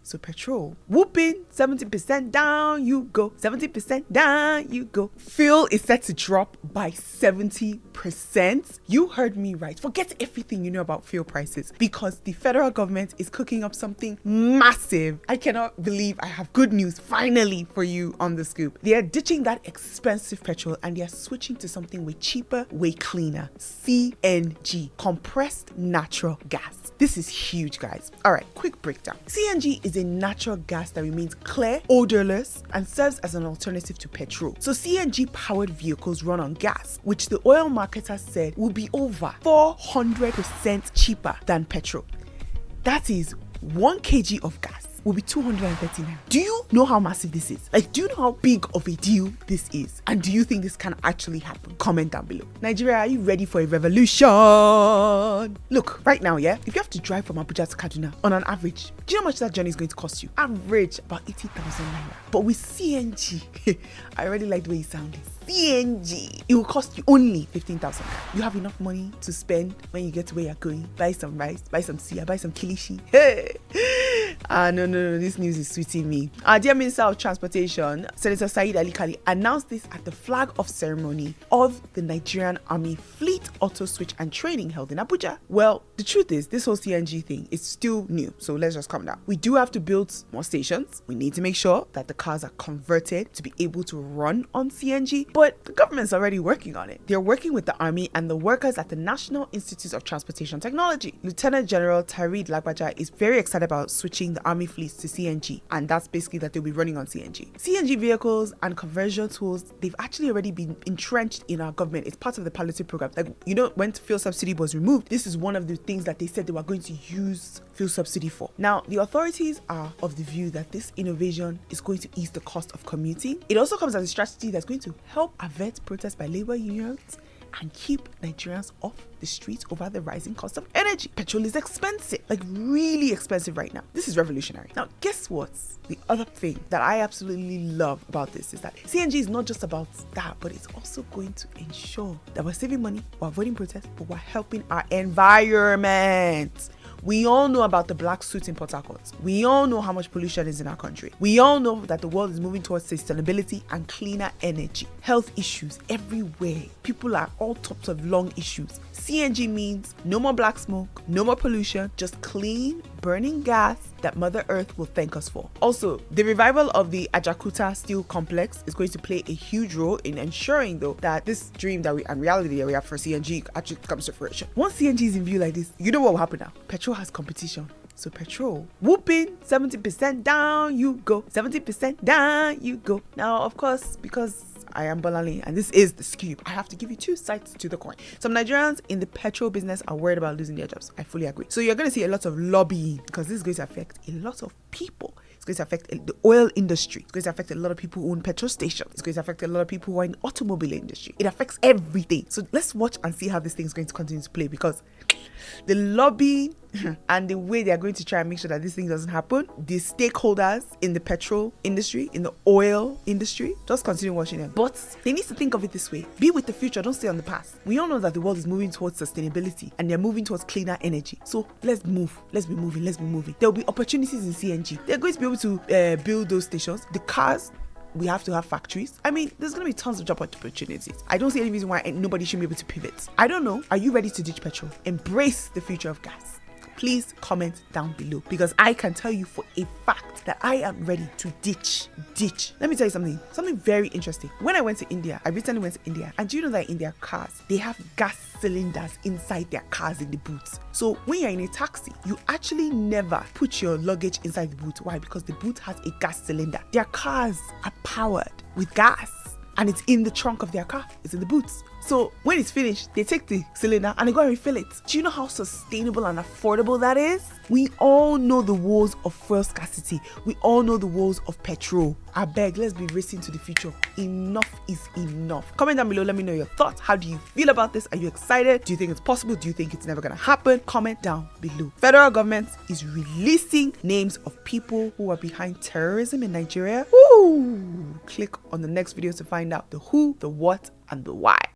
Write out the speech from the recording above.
So Petrol, whooping 70% down you go, 70% down you go. Fuel is set to drop by 70%. You heard me right. Forget everything you know about fuel prices because the federal government is cooking up something massive. I cannot believe I have good news finally for you on the scoop. They are ditching that expensive petrol and they are switching to something way cheaper, way cleaner. CNG, compressed natural gas. This is huge, guys. All right, quick breakdown. CNG is a natural gas that remains clear, odorless, and serves as an alternative to petrol. So CNG powered vehicles run on gas, which the oil marketer said will be over 400% cheaper than petrol. That is 1 kg of gas will be 239. Do you know how massive this is? Like, do you know how big of a deal this is? And do you think this can actually happen? Comment down below. Nigeria, are you ready for a revolution? Look, right now, yeah, if you have to drive from Abuja to Kaduna on an average, do you know how much that journey is going to cost you? Average, about 80,000 naira. But with CNG, I already like the way it sounded. CNG, it will cost you only 15,000. You have enough money to spend when you get to where you're going. Buy some rice, buy some suya, buy some kilishi. Hey! No, this news is sweeting me. Our dear Minister of Transportation, Senator Said Ali Kali, announced this at the flag off ceremony of the Nigerian Army Fleet Auto Switch and Training held in Abuja. Well, the truth is, this whole CNG thing is still new, so let's just calm down. We do have to build more stations. We need to make sure that the cars are converted to be able to run on CNG, but the government's already working on it. They're working with the Army and the workers at the National Institute of Transportation Technology. Lieutenant General Tarid Lagbaja is very excited about switching the Army fleets to CNG, and that's basically that they'll be running on CNG. CNG vehicles and conversion tools, they've actually already been entrenched in our government. It's part of the palliative program. Like, you know, when fuel subsidy was removed, this is one of the things that they said they were going to use fuel subsidy for. Now, the authorities are of the view that this innovation is going to ease the cost of commuting. It also comes as a strategy that's going to help avert protests by labor unions and keep Nigerians off the streets over the rising cost of energy. Petrol is expensive, like really expensive right now. This is revolutionary. Now, guess what? The other thing that I absolutely love about this is that CNG is not just about that, but it's also going to ensure that we're saving money, we're avoiding protests, but we're helping our environment. We all know about the black suit in Port Harcourt. We all know how much pollution is in our country. We all know that the world is moving towards sustainability and cleaner energy. Health issues everywhere. People are all types of lung issues. CNG means no more black smoke, no more pollution, just clean, burning gas that Mother Earth will thank us for. Also, the revival of the Ajakuta Steel Complex is going to play a huge role in ensuring, though, that this dream that and reality that we have for CNG actually comes to fruition. Once CNG is in view like this, you know what will happen now? Petrol has competition. So Petrol, whooping 70% down you go, 70% down you go. Now, of course, because I am Bolanle and this is the scoop, I have to give you two sides to the coin. Some Nigerians in the petrol business are worried about losing their jobs. I fully agree. So you're going to see a lot of lobbying because this is going to affect a lot of people. It's going to affect the oil industry. It's going to affect a lot of people who own petrol stations. It's going to affect a lot of people who are in the automobile industry. It affects everything. So let's watch and see how this thing is going to continue to play, because the lobby and the way they are going to try and make sure that this thing doesn't happen, the stakeholders in the petrol industry, in the oil industry, just continue watching them. But they need to think of it this way. Be with the future, don't stay on the past. We all know that the world is moving towards sustainability and they're moving towards cleaner energy. So let's move. Let's be moving. Let's be moving. There will be opportunities in CNG. They're going to be able to build those stations. The cars, we have to have factories. I mean, there's going to be tons of job opportunities. I don't see any reason why nobody should be able to pivot. I don't know. Are you ready to ditch petrol? Embrace the future of gas. Please comment down below, because I can tell you for a fact that I am ready to ditch. Let me tell you something very interesting. When I went to India, I recently went to India, and do you know that in their cars, they have gas cylinders inside their cars in the boots. So when you're in a taxi, you actually never put your luggage inside the boot. Why? Because the boot has a gas cylinder. Their cars are powered with gas, and it's in the trunk of their car. It's in the boots. So when it's finished, they take the cylinder and they go and refill it. Do you know how sustainable and affordable that is? We all know the woes of fuel scarcity. We all know the woes of petrol. I beg, let's be racing to the future. Enough is enough. Comment down below, let me know your thoughts. How do you feel about this? Are you excited? Do you think it's possible? Do you think it's never gonna happen? Comment down below. Federal government is releasing names of people who are behind terrorism in Nigeria. Woo! Click on the next video to find out the who, the what, and the why.